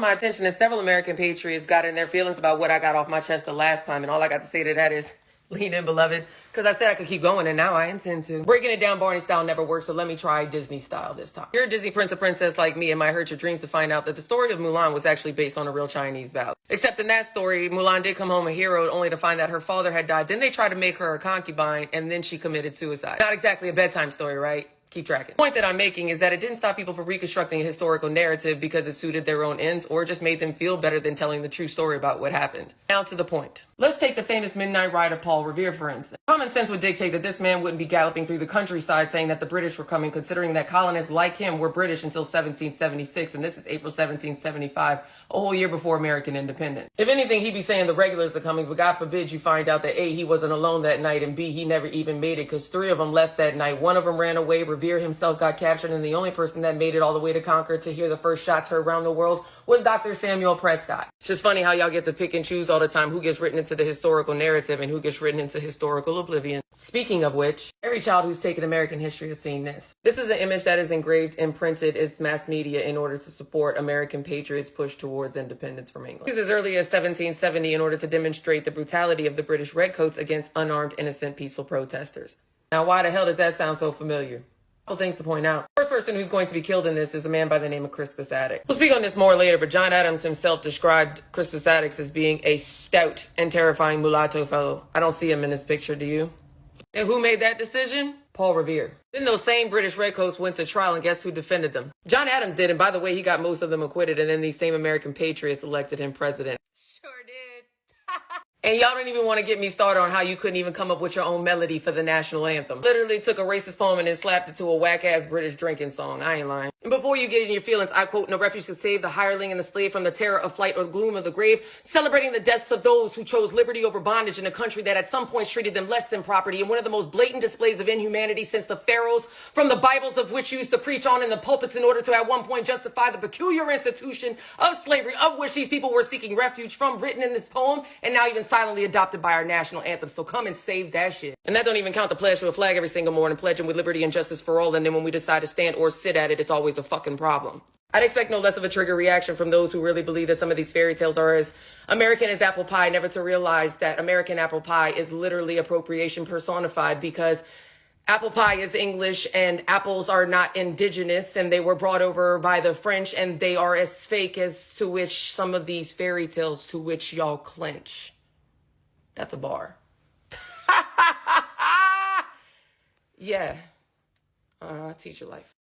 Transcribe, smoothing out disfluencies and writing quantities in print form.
My attention is several American patriots got in their feelings about what I got off my chest the last time, and all I got to say to that is, lean in, beloved, because I said I could keep going, and now I intend to. Breaking it down Barney style never works, so let me try Disney style this time. If you're a Disney prince or princess like me, it might hurt your dreams to find out that the story of Mulan was actually based on a real Chinese ballad. Except in that story, Mulan did come home a hero only to find that her father had died. Then they tried to make her a concubine, and then she committed suicide. Not exactly a bedtime story, right? Keep tracking. The point that I'm making is that it didn't stop people from reconstructing a historical narrative because it suited their own ends or just made them feel better than telling the true story about what happened. Now to the point. Let's take the famous Midnight Rider Paul Revere, for instance. Common sense would dictate that this man wouldn't be galloping through the countryside saying that the British were coming, considering that colonists like him were British until 1776, and this is April 1775, a whole year before American independence. If anything, he'd be saying the regulars are coming, but God forbid you find out that A, he wasn't alone that night, and B, he never even made it, because 3 of them left that night. 1 of them ran away, Revere himself got captured, and the only person that made it all the way to Concord to hear the first shots heard around the world was Dr. Samuel Prescott. It's just funny how y'all get to pick and choose all the time who gets written into the historical narrative and who gets written into historical oblivion. Speaking of which, every child who's taken American history has seen this. This is an image that is engraved and printed in mass media in order to support American patriots' push towards independence from England. It was as early as 1770 in order to demonstrate the brutality of the British redcoats against unarmed, innocent, peaceful protesters. Now, why the hell does that sound so familiar? Couple things to point out. The first person who's going to be killed in this is a man by the name of Crispus Attucks. We'll speak on this more later, but John Adams himself described Crispus Attucks as being a stout and terrifying mulatto fellow. I don't see him in this picture, do you? And who made that decision? Paul Revere. Then those same British redcoats went to trial, and guess who defended them? John Adams did, and by the way, he got most of them acquitted, and then these same American patriots elected him president. Sure did. And y'all don't even want to get me started on how you couldn't even come up with your own melody for the national anthem. Literally took a racist poem and then slapped it to a whack-ass British drinking song. I ain't lying. And before you get in your feelings, I quote, "No refuge to save the hireling and the slave from the terror of flight or the gloom of the grave, celebrating the deaths of those who chose liberty over bondage in a country that at some point treated them less than property, and one of the most blatant displays of inhumanity since the pharaohs, from the Bibles of which used to preach on in the pulpits in order to at one point justify the peculiar institution of slavery, of which these people were seeking refuge from, written in this poem, and now even silently adopted by our national anthem. So come and save that shit." And that don't even count the pledge to a flag every single morning, pledging with liberty and justice for all, and then when we decide to stand or sit at it, it's always a fucking problem. I'd expect no less of a trigger reaction from those who really believe that some of these fairy tales are as American as apple pie, never to realize that American apple pie is literally appropriation personified, because apple pie is English and apples are not indigenous, and they were brought over by the French, and they are as fake as to which some of these fairy tales to which y'all clench. That's a bar. Yeah. Teacher life.